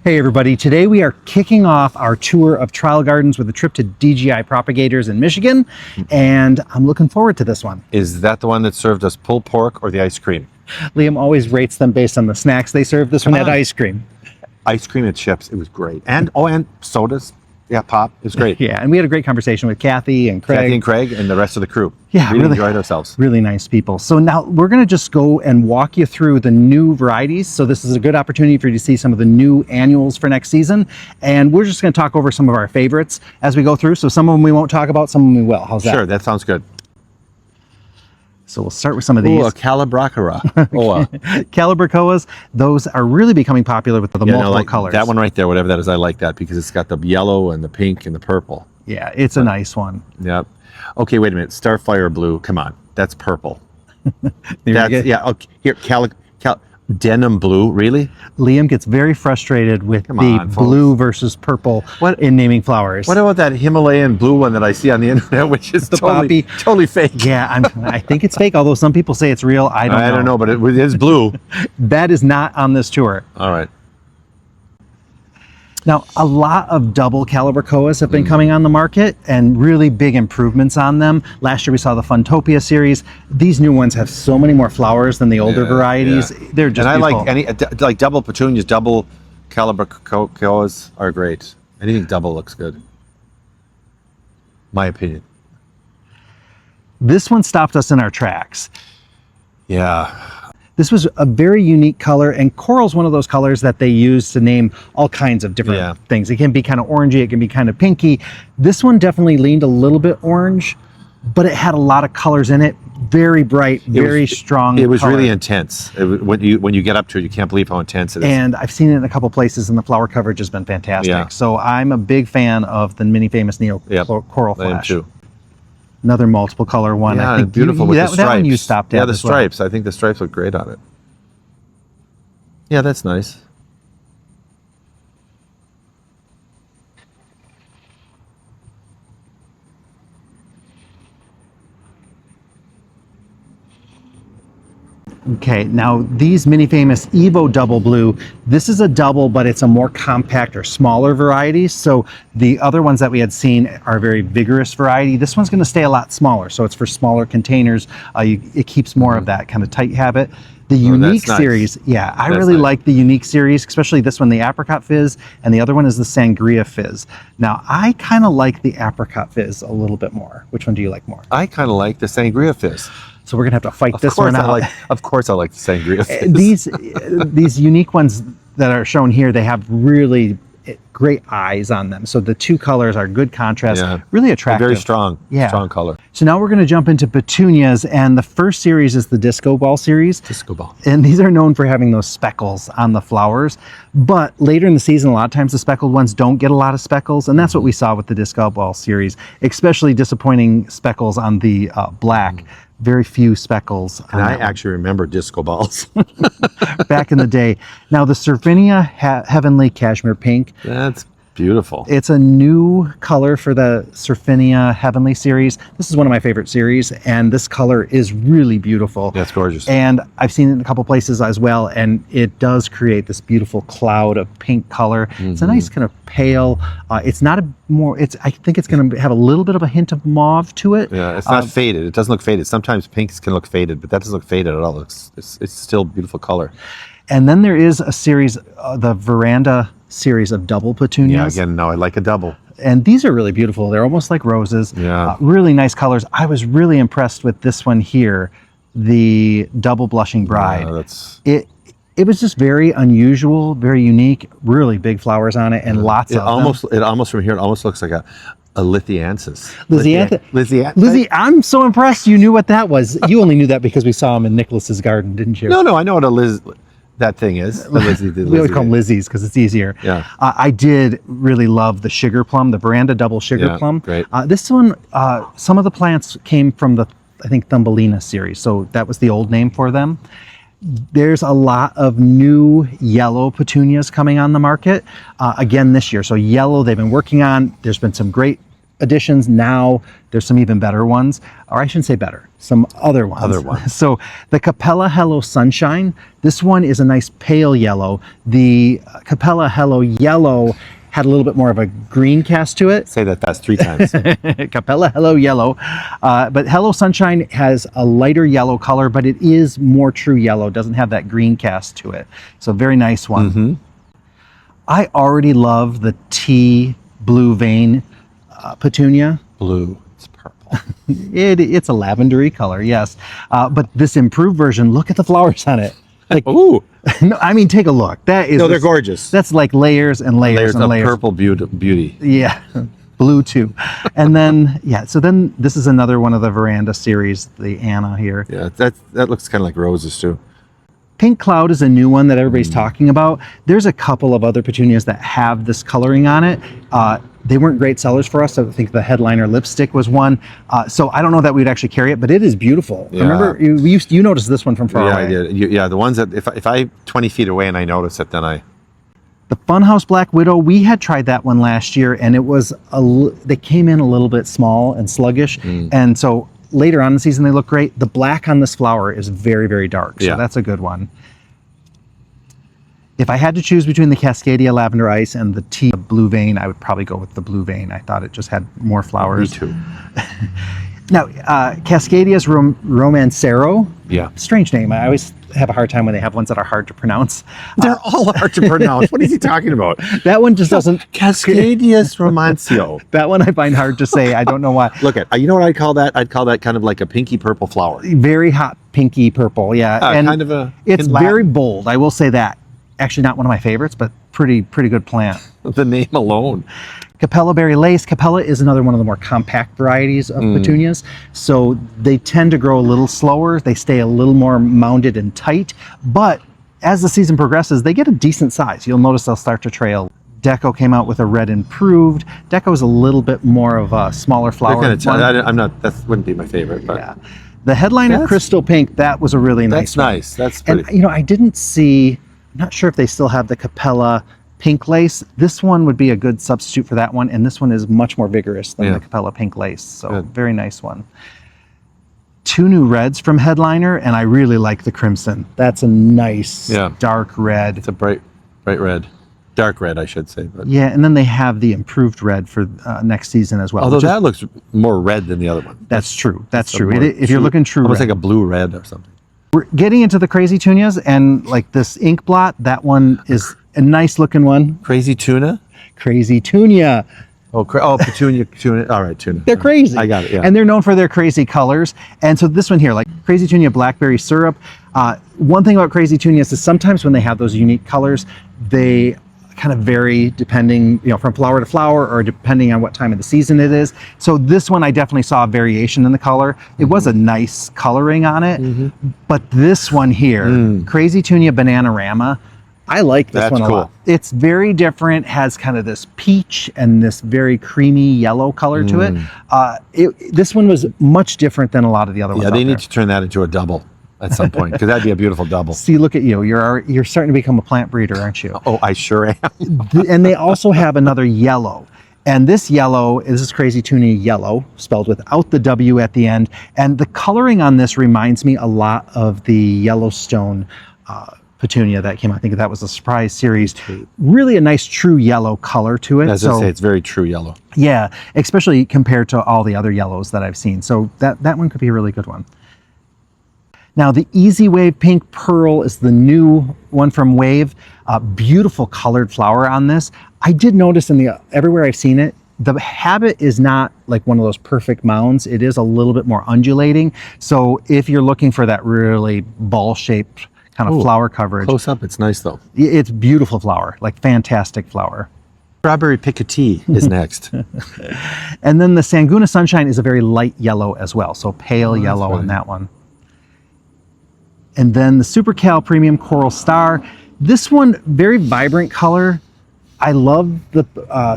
Hey everybody, today we are kicking off our tour of trial gardens with a trip to DGI Propagators in Michigan, and I'm looking forward to this one. Is that the one that served us pulled pork or the ice cream? Liam always rates them based on the snacks they serve. This one had ice cream. Ice cream and chips, it was great. And sodas. Yeah, pop, it was great. Yeah, and we had a great conversation with Kathy and Craig. And the rest of the crew. Yeah, really enjoyed ourselves. Really nice people. So now we're going to just go and walk you through the new varieties. So this is a good opportunity for you to see some of the new annuals for next season. And we're just going to talk over some of our favorites as we go through. So some of them we won't talk about, some of them we will. How's that? Sure, that sounds good. So we'll start with some of these. Ooh, a Calibrachoa. Calibrachoas, those are really becoming popular with the multiple colors. That one right there, whatever that is, I like that because it's got the yellow and the pink and the purple. Yeah, it's a nice one. Yep. Okay, wait a minute. Starfire blue. Come on, that's purple. Yeah. Okay. Here, denim blue. Really? Liam gets very frustrated with blue versus purple in naming flowers. What about that Himalayan blue one that I see on the internet, which is totally fake? Yeah, I think it's fake. Although some people say it's real. I don't know, but it is blue. That is not on this tour. All right. Now, a lot of double Calibrachoas have been coming on the market and really big improvements on them. Last year we saw the Funtopia series. These new ones have so many more flowers than the older varieties. Yeah. They're just beautiful. Like double Petunias, double Calibrachoas are great. Anything double looks good. My opinion. This one stopped us in our tracks. Yeah. This was a very unique color, and coral's one of those colors that they use to name all kinds of different things. It can be kind of orangey, it can be kind of pinky. This one definitely leaned a little bit orange, but it had a lot of colors in it. Very bright, very strong. It was really intense. When you get up to it, you can't believe how intense it is. And I've seen it in a couple places, and the flower coverage has been fantastic. Yeah. So I'm a big fan of the mini famous Neo Coral Flash. Too. Another multiple color one. Yeah, I think beautiful with the stripes. That one you stopped at. Yeah, the stripes. I think the stripes look great on it. Yeah, that's nice. Okay, now these mini famous Evo double blue, this is a double, but it's a more compact or smaller variety. So the other ones that we had seen are a very vigorous variety. This one's going to stay a lot smaller, so it's for smaller containers. It keeps more of that kind of tight habit. The unique series, I really like the unique series, especially this one, the apricot fizz, and the other one is the sangria fizz. Now, I kind of like the apricot fizz a little bit more. Which one do you like more? I kind of like the sangria fizz. So we're gonna have to fight this one out. Of course I like the sangria fizz. These unique ones that are shown here, they have really great eyes on them. So the two colors are good contrast, really attractive. They're very strong, strong color. So now we're going to jump into petunias, and the first series is the disco ball series. Disco ball. And these are known for having those speckles on the flowers. But later in the season, a lot of times the speckled ones don't get a lot of speckles, and that's what we saw with the disco ball series, especially disappointing speckles on the black. Very few speckles. And I actually remember disco balls. Back in the day. Now the Surfinia Heavenly Cashmere Pink. That's beautiful. It's a new color for the Surfinia Heavenly series. This is one of my favorite series, and this color is really beautiful. That's gorgeous. And I've seen it in a couple places as well, and it does create this beautiful cloud of pink color. It's a nice kind of pale. It's not I think it's going to have a little bit of a hint of mauve to it. Yeah, it's not faded. It doesn't look faded. Sometimes pinks can look faded, but that doesn't look faded at all. It's still beautiful color. And then there is a series, the Veranda series of double petunias. Yeah, again, no, I like a double. And these are really beautiful. They're almost like roses. Yeah. Really nice colors. I was really impressed with this one here, the Double Blushing Bride. Yeah, it was just very unusual, very unique, really big flowers on it, and lots of them. It almost from here, it almost looks like a Lithianthus. Lizzie, I'm so impressed you knew what that was. You only knew that because we saw him in Nicholas's garden, didn't you? No, I know what that thing is. We always call them Lizzie's because it's easier. Yeah. I did really love the sugar plum, the Veranda double sugar plum. Great. This one, some of the plants came from the, I think, Thumbelina series. So that was the old name for them. There's a lot of new yellow petunias coming on the market again this year. So yellow they've been working on. There's been some great additions. Now there's some even better ones, or I shouldn't say better, some other ones. So the Capella Hello Sunshine, this one is a nice pale yellow. The Capella Hello Yellow had a little bit more of a green cast to it. Say that fast 3 times. Capella Hello Yellow. But Hello Sunshine has a lighter yellow color, but it is more true yellow. It doesn't have that green cast to it. So very nice one. Mm-hmm. I already love the tea blue vein Petunia. Blue. It's purple. It's a lavendery color, yes. But this improved version, look at the flowers on it. Like, ooh. No, I mean, take a look. That is. No, they're gorgeous. That's like layers and layers and of layers. Purple beauty. Yeah, blue too. And then, yeah, so then this is another one of the veranda series, the Anna here. Yeah, that looks kind of like roses too. Pink Cloud is a new one that everybody's talking about. There's a couple of other petunias that have this coloring on it. They weren't great sellers for us. I think the headliner lipstick was one. So I don't know that we'd actually carry it, but it is beautiful. Yeah. Remember, you noticed this one from far away. Yeah, I did. Yeah, the ones that if I 20 feet away and I notice it, then I. The Funhouse Black Widow, we had tried that one last year, and it was they came in a little bit small and sluggish, and so later on in the season they look great. The black on this flower is very, very dark, so that's a good one. If I had to choose between the Cascadia Lavender Ice and the tea blue vein, I would probably go with the blue vein. I thought it just had more flowers. Me too. Now, Cascadia's Romancero. Yeah. Strange name. I always have a hard time when they have ones that are hard to pronounce. They're all hard to pronounce. What is he talking about? That one just doesn't. Cascadius Romancio. That one I find hard to say. I don't know why. Look at, you know what I'd call that? I'd call that kind of like a pinky purple flower. Very hot pinky purple, yeah. And kind of a. it's very bold. I will say that. Actually, not one of my favorites, but pretty good plant. The name alone. Capella Berry Lace. Capella is another one of the more compact varieties of petunias. So they tend to grow a little slower. They stay a little more mounded and tight. But as the season progresses, they get a decent size. You'll notice they'll start to trail. Deco came out with a red improved. Deco is a little bit more of a smaller flower. I'm not, that wouldn't be my favorite, but. Yeah. The headliner Crystal Pink, that was a really nice one. That's nice. That's pretty. And, I didn't see, I'm not sure if they still have the Capella Pink Lace. This one would be a good substitute for that one, and this one is much more vigorous than the Capella Pink Lace, so very nice one. 2 new reds from Headliner, and I really like the Crimson. That's a nice dark red. It's a bright red. Dark red, I should say. But. Yeah, and then they have the improved red for next season as well. Although that looks more red than the other one. That's true. That's true. If you're looking true almost red. like a blue red or something. We're getting into the Crazy Tunias, and like this ink blot, that one is a nice looking one. Crazy Tuna? Crazy Tunia. Oh, Petunia, tuna. All right, tuna. They're crazy. I got it, yeah. And they're known for their crazy colors. And so this one here, like Crazy Tunia Blackberry Syrup. One thing about Crazy Tunias is sometimes when they have those unique colors, they kind of vary depending, from flower to flower or depending on what time of the season it is. So this one, I definitely saw a variation in the color. It was a nice coloring on it. But this one here, Crazy Tunia Bananarama, I like this one a lot. It's very different, has kind of this peach and this very creamy yellow color to it. This one was much different than a lot of the other ones. Yeah, they need to turn that into a double at some point, because that'd be a beautiful double. See, look at you. You're starting to become a plant breeder, aren't you? Oh, I sure am. And they also have another yellow. And this yellow is Crazy Tunia Yellow, spelled without the W at the end. And the coloring on this reminds me a lot of the Yellowstone Petunia that came out. I think that was a surprise series. Really a nice true yellow color to it. As I say, it's very true yellow. Yeah, especially compared to all the other yellows that I've seen. So that one could be a really good one. Now the Easy Wave Pink Pearl is the new one from Wave. Beautiful colored flower on this. I did notice everywhere I've seen it, the habit is not like one of those perfect mounds. It is a little bit more undulating. So if you're looking for that really ball-shaped kind of flower coverage. Close up, it's nice though. It's beautiful flower, like fantastic flower. Strawberry Picotee is next. And then the Sanguna Sunshine is a very light yellow as well. So pale yellow on that one. And then the Super Cal Premium Coral Star. This one, very vibrant color. I love the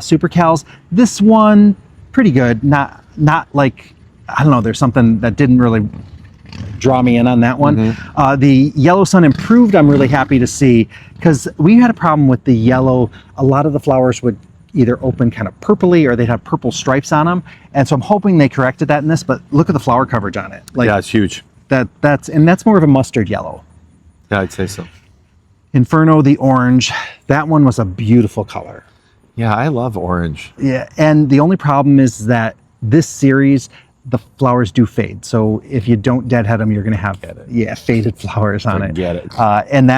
Super Cals. This one, pretty good. Not like, I don't know, there's something that didn't really draw me in on that one. The Yellow Sun Improved, I'm really happy to see, because we had a problem with the yellow. A lot of the flowers would either open kind of purpley or they'd have purple stripes on them. And so I'm hoping they corrected that in this, but look at the flower coverage on it. Like, yeah, it's huge. That's more of a mustard yellow. Yeah, I'd say so. Inferno, the orange, that one was a beautiful color. Yeah, I love orange. Yeah, and the only problem is that this series, the flowers do fade. So if you don't deadhead them, you're going to have faded flowers on it. Get it. And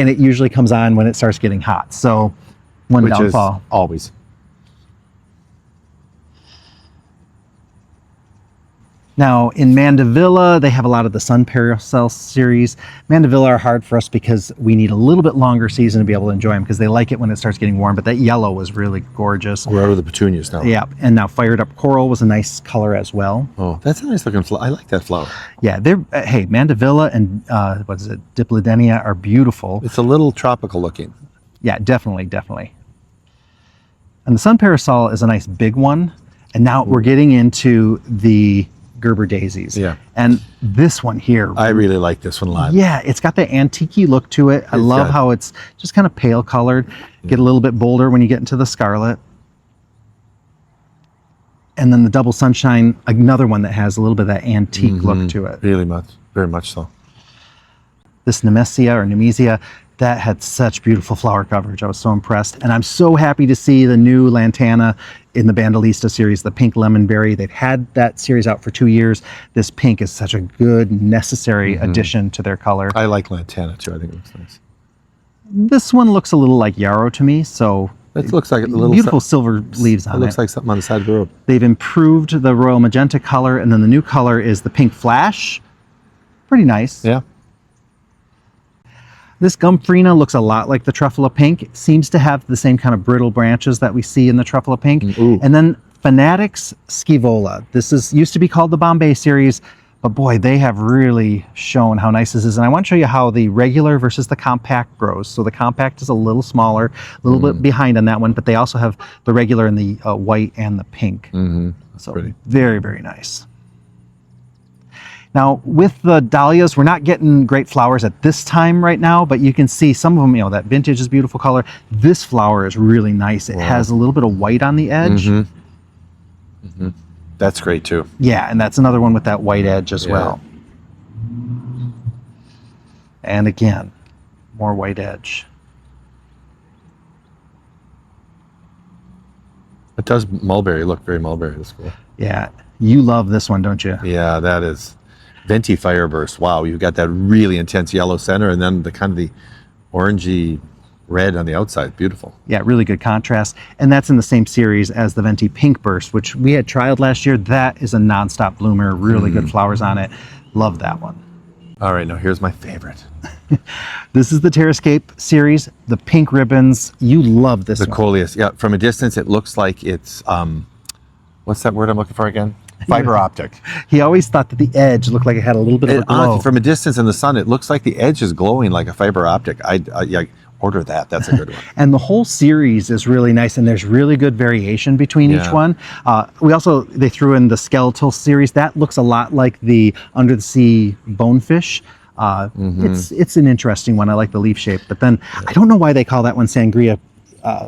it usually comes on when it starts getting hot. So one Which downfall. is always. Now in Mandevilla, they have a lot of the Sun Parasol series. Mandevilla are hard for us because we need a little bit longer season to be able to enjoy them because they like it when it starts getting warm, but that yellow was really gorgeous. We're out of the petunias now. Yeah, and now Fired Up Coral was a nice color as well. Oh, that's a nice looking flower. I like that flower. Yeah, they're hey, Mandevilla and what is it, dipladenia are beautiful. It's a little tropical looking. Yeah, definitely. And the Sun Parasol is a nice big one. And now we're getting into the Gerber daisies. Yeah. And this one here. I really like this one a lot. Yeah, it's got the antique-y look to it. I love how it's just kind of pale colored. Get a little bit bolder when you get into the scarlet. And then the Double Sunshine, another one that has a little bit of that antique look to it. Really much, very much so. This Nemesia, that had such beautiful flower coverage. I was so impressed. And I'm so happy to see the new Lantana in the Bandolista series, the pink lemon berry. They've had that series out for 2 years. This pink is such a good, necessary addition to their color. I like Lantana too. I think it looks nice. This one looks a little like yarrow to me, so It looks like a little beautiful silver leaves on it. It looks like something on the side of the road. They've improved the royal magenta color, and then the new color is the pink flash. Pretty nice. Yeah. This Gumfrina looks a lot like the Truffula Pink. It seems to have the same kind of brittle branches that we see in the Truffula Pink. Ooh. And then Fanatics Scivola. This used to be called the Bombay series, but boy, they have really shown how nice this is. And I want to show you how the regular versus the compact grows. So the compact is a little smaller, a little bit behind on that one, but they also have the regular in the white and the pink. So pretty. very, very nice. Now, with the dahlias, we're not getting great flowers at this time right now, but you can see some of them, that vintage is beautiful color. This flower is really nice. It has a little bit of white on the edge. That's great too. Yeah, and that's another one with that white edge as well. And again, more white edge. It does mulberry look very mulberry. That's cool. Yeah, you love this one, don't you? Yeah, that is Venti Fireburst. Wow, you've got that really intense yellow center and then the kind of the orangey red on the outside. Beautiful. Yeah, really good contrast. And that's in the same series as the Venti Pink Burst, which we had trialed last year. That is a nonstop bloomer, really good flowers on it. Love that one. All right, now here's my favorite. This is the Terrascape series, the pink ribbons. You love this one. The coleus. Yeah, from a distance it looks like it's what's that word I'm looking for again? Fiber optic. He always thought that the edge looked like it had a little bit of a glow. Honestly, from a distance in the sun, it looks like the edge is glowing like a fiber optic. I order that. That's a good one. And the whole series is really nice, and there's really good variation between each one. They threw in the skeletal series. That looks a lot like the Under the Sea Bonefish. It's an interesting one. I like the leaf shape, but then I don't know why they call that one Sangria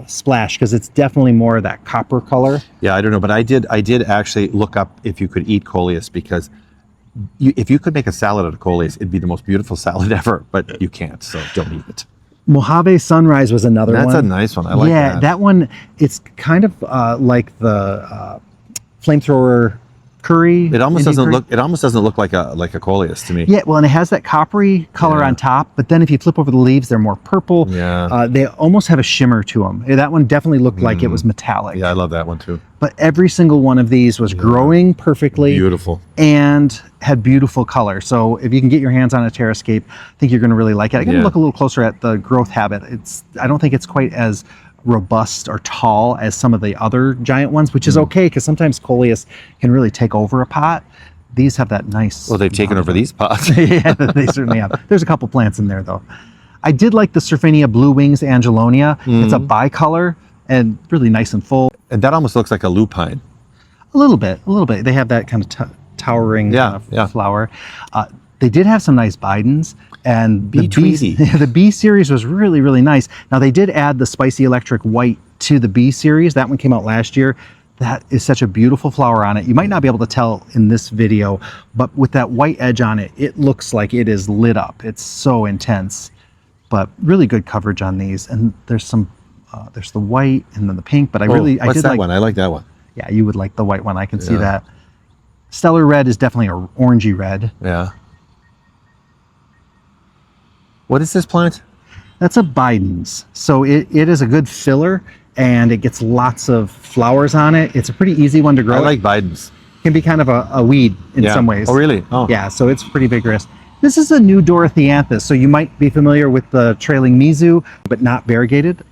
Splash, because it's definitely more of that copper color. Yeah, I don't know, but I did actually look up if you could eat coleus, because if you could make a salad out of coleus, it'd be the most beautiful salad ever, but you can't, so don't eat it. Mojave Sunrise was another one. That's a nice one. I like that. Yeah, that one, it's kind of like the flamethrower curry. It almost Indian doesn't curry. look. It almost doesn't look like a coleus to me. Yeah, well, and it has that coppery color on top, but then if you flip over the leaves, they're more purple. Yeah. They almost have a shimmer to them. That one definitely looked like it was metallic. Yeah, I love that one too. But every single one of these was growing perfectly. Beautiful. And had beautiful color. So if you can get your hands on a Terrascape, I think you're going to really like it. I got to look a little closer at the growth habit. I don't think it's quite as robust or tall as some of the other giant ones, which is okay, because sometimes coleus can really take over a pot. These have that nice. Well, they've taken over these pots. Yeah, they certainly have. There's a couple plants in there though. I did like the Surfinia Blue Wings Angelonia. It's a bicolor and really nice and full. And that almost looks like a lupine. A little bit. They have that kind of towering kind of flower. They did have some nice Bidens, and Bee Tweezy. the B series was really, really nice. Now they did add the Spicy Electric White to the B series. That one came out last year. That is such a beautiful flower on it. You might not be able to tell in this video, but with that white edge on it, it looks like it is lit up. It's so intense, but really good coverage on these. And there's some, there's the white and then the pink, but I What's did that like one? I like that one. Yeah, you would like the white one. I can see that. Stellar red is definitely an orangey red. Yeah. What is this plant? That's a Biden's. So it is a good filler and it gets lots of flowers on it. It's a pretty easy one to grow. I like Biden's. It can be kind of a weed in some ways. Oh, really? Oh. Yeah, so it's pretty vigorous. This is a new Dorothianthus. So you might be familiar with the trailing Mizu, but not variegated.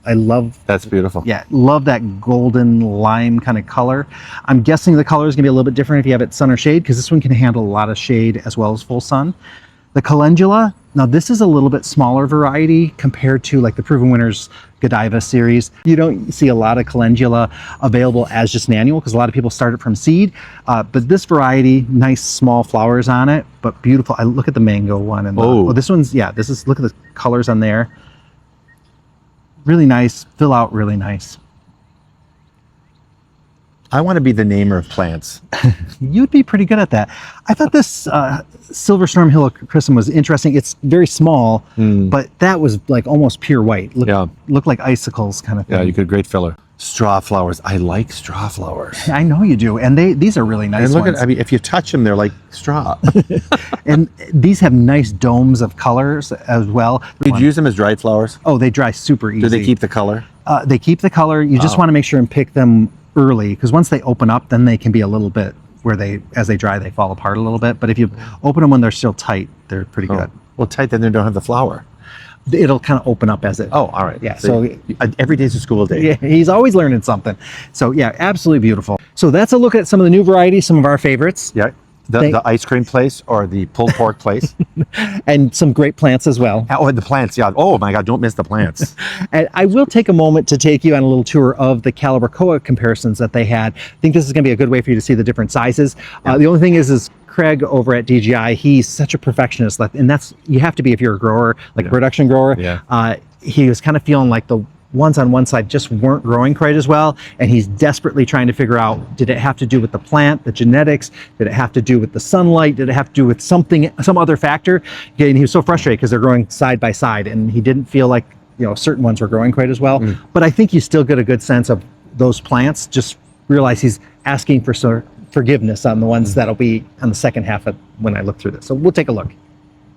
I love. That's beautiful. Yeah, love that golden lime kind of color. I'm guessing the color is going to be a little bit different if you have it sun or shade, because this one can handle a lot of shade as well as full sun. The calendula, now this is a little bit smaller variety compared to like the Proven Winners Godiva series. You don't see a lot of calendula available as just an annual because a lot of people start it from seed. But this variety, nice small flowers on it, but beautiful. I look at the mango one. And this one's, yeah, this is, look at the colors on there. Really nice, fill out really nice. I want to be the namer of plants. You'd be pretty good at that. I thought this Silver Storm Helichrysum was interesting. It's very small, but that was like almost pure white. Looked like icicles kind of thing. Yeah, you could great filler. Straw flowers. I like straw flowers. I know you do. And these are really nice and look ones. I mean, if you touch them, they're like straw. And these have nice domes of colors as well. Did you use them as dried flowers? Oh, they dry super easy. Do they keep the color? They keep the color. You just want to make sure and pick them early, because once they open up, then they can be a little bit where as they dry, they fall apart a little bit. But if you open them when they're still tight, they're pretty good. Well, tight, then they don't have the flower. It'll kind of open up as it. Oh, all right. Yeah. So every day's a school day. Yeah, he's always learning something. So yeah, absolutely beautiful. So that's a look at some of the new varieties, some of our favorites. Yeah. The ice cream place or the pulled pork place. And some great plants as well. Oh, and the plants, yeah. Oh my God, don't miss the plants. And I will take a moment to take you on a little tour of the Calibrachoa comparisons that they had. I think this is going to be a good way for you to see the different sizes. The only thing is Craig over at DGI, he's such a perfectionist, and that's, you have to be if you're a grower, like a production grower. Yeah. He was kind of feeling like the ones on one side just weren't growing quite as well, and he's desperately trying to figure out, did it have to do with the plant, the genetics, did it have to do with the sunlight, did it have to do with something, some other factor? And he was so frustrated because they're growing side by side, and he didn't feel like, you know, certain ones were growing quite as well. But I think you still get a good sense of those plants. Just realize he's asking for forgiveness on the ones that'll be on the second half of when I look through this. So we'll take a look.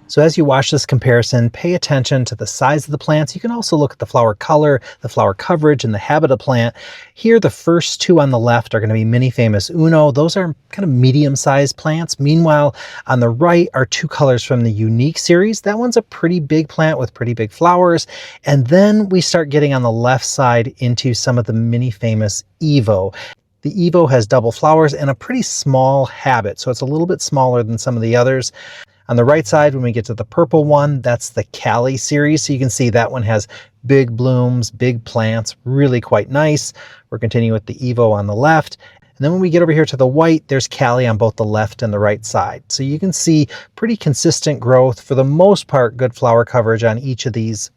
So as you watch this comparison, pay attention to the size of the plants. You can also look at the flower color, the flower coverage, and the habit of the plant. Here, the first two on the left are going to be Mini Famous Uno. Those are kind of medium-sized plants. Meanwhile, on the right are two colors from the Unique series. That one's a pretty big plant with pretty big flowers. And then we start getting on the left side into some of the Mini Famous Evo. The Evo has double flowers and a pretty small habit, so it's a little bit smaller than some of the others. On the right side, when we get to the purple one, that's the Cali series. So you can see that one has big blooms, big plants, really quite nice. We're continuing with the Evo on the left. And then when we get over here to the white, there's Cali on both the left and the right side. So you can see pretty consistent growth. For the most part, good flower coverage on each of these.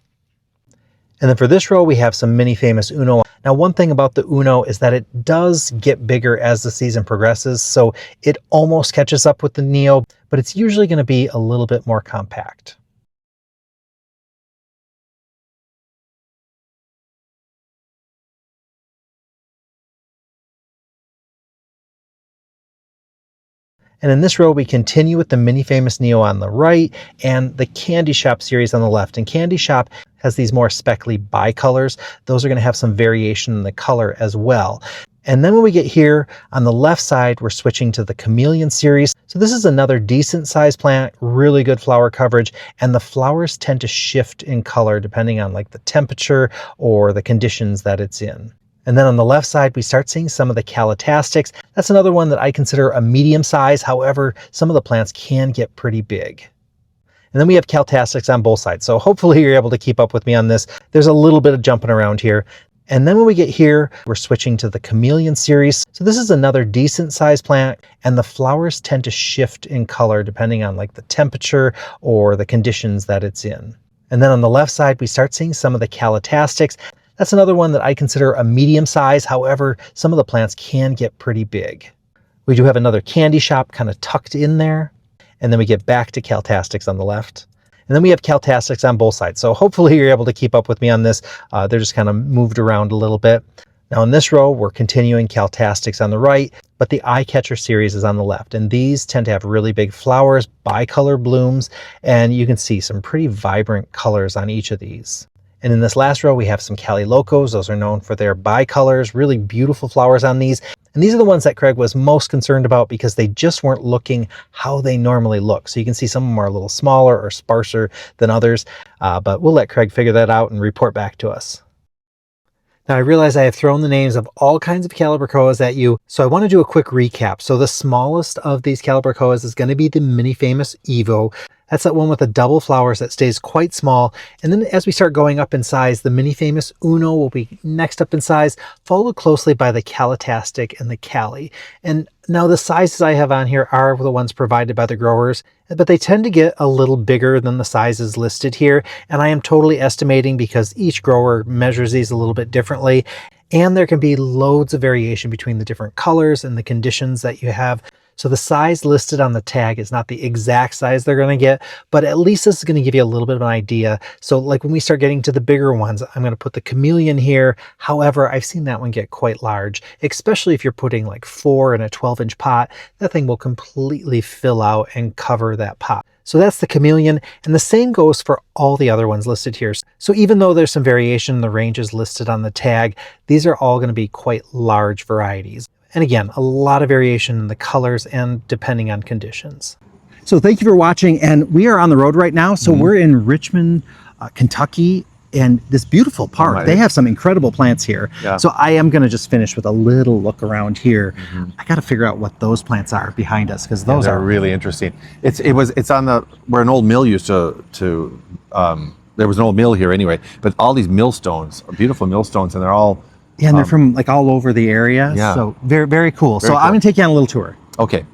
And then for this row, we have some Mini Famous Uno. Now, one thing about the Uno is that it does get bigger as the season progresses, so it almost catches up with the Neo, but it's usually going to be a little bit more compact. And in this row, we continue with the Mini Famous Neo on the right and the Candy Shop series on the left. And Candy Shop has these more speckly bicolors. Those are going to have some variation in the color as well. And then when we get here on the left side, we're switching to the Chameleon series. So this is another decent sized plant, really good flower coverage, and the flowers tend to shift in color depending on like the temperature or the conditions that it's in. And then on the left side, we start seeing some of the Calitastics. That's another one that I consider a medium size. However, some of the plants can get pretty big. And then we have Calitastics on both sides. So hopefully you're able to keep up with me on this. There's a little bit of jumping around here. And then when we get here, we're switching to the Chameleon series. So this is another decent sized plant, and the flowers tend to shift in color depending on like the temperature or the conditions that it's in. And then on the left side, we start seeing some of the Calitastics. That's another one that I consider a medium size. However, some of the plants can get pretty big. We do have another candy shop kind of tucked in there. And then we get back to Caltastics on the left. And then we have Caltastics on both sides. So hopefully you're able to keep up with me on this. They're just kind of moved around a little bit. Now in this row, we're continuing Caltastics on the right, but the Eye Catcher series is on the left. And these tend to have really big flowers, bicolor blooms, and you can see some pretty vibrant colors on each of these. And in this last row, we have some Cali Locos. Those are known for their bicolors, really beautiful flowers on these. And these are the ones that Craig was most concerned about because they just weren't looking how they normally look. So you can see some of them are a little smaller or sparser than others, but we'll let Craig figure that out and report back to us. Now I realize I have thrown the names of all kinds of Calibrachoas at you, so I want to do a quick recap. So the smallest of these Calibrachoas is going to be the Mini Famous Evo. That's that one with the double flowers that stays quite small. And then as we start going up in size, the Mini Famous Uno will be next up in size, followed closely by the Calitastic and the Cali. And now the sizes I have on here are the ones provided by the growers, but they tend to get a little bigger than the sizes listed here. And I am totally estimating because each grower measures these a little bit differently. And there can be loads of variation between the different colors and the conditions that you have. So the size listed on the tag is not the exact size they're going to get, but at least this is going to give you a little bit of an idea. So like when we start getting to the bigger ones, I'm going to put the Chameleon here. However, I've seen that one get quite large, especially if you're putting like 4 in a 12-inch pot. That thing will completely fill out and cover that pot. So that's the Chameleon, and the same goes for all the other ones listed here. So even though there's some variation in the ranges listed on the tag, these are all going to be quite large varieties. And again, a lot of variation in the colors and depending on conditions. So thank you for watching, and we are on the road right now. So we're in Richmond, Kentucky, and this beautiful park. They have some incredible plants here. Yeah. So I am going to just finish with a little look around here. I got to figure out what those plants are behind us because those are really interesting. It's on the where an old mill used to there was an old mill here anyway, but all these millstones are beautiful millstones, and they're all and they're from like all over the area. Yeah. So very, very cool. So I'm going to take you on a little tour. Okay.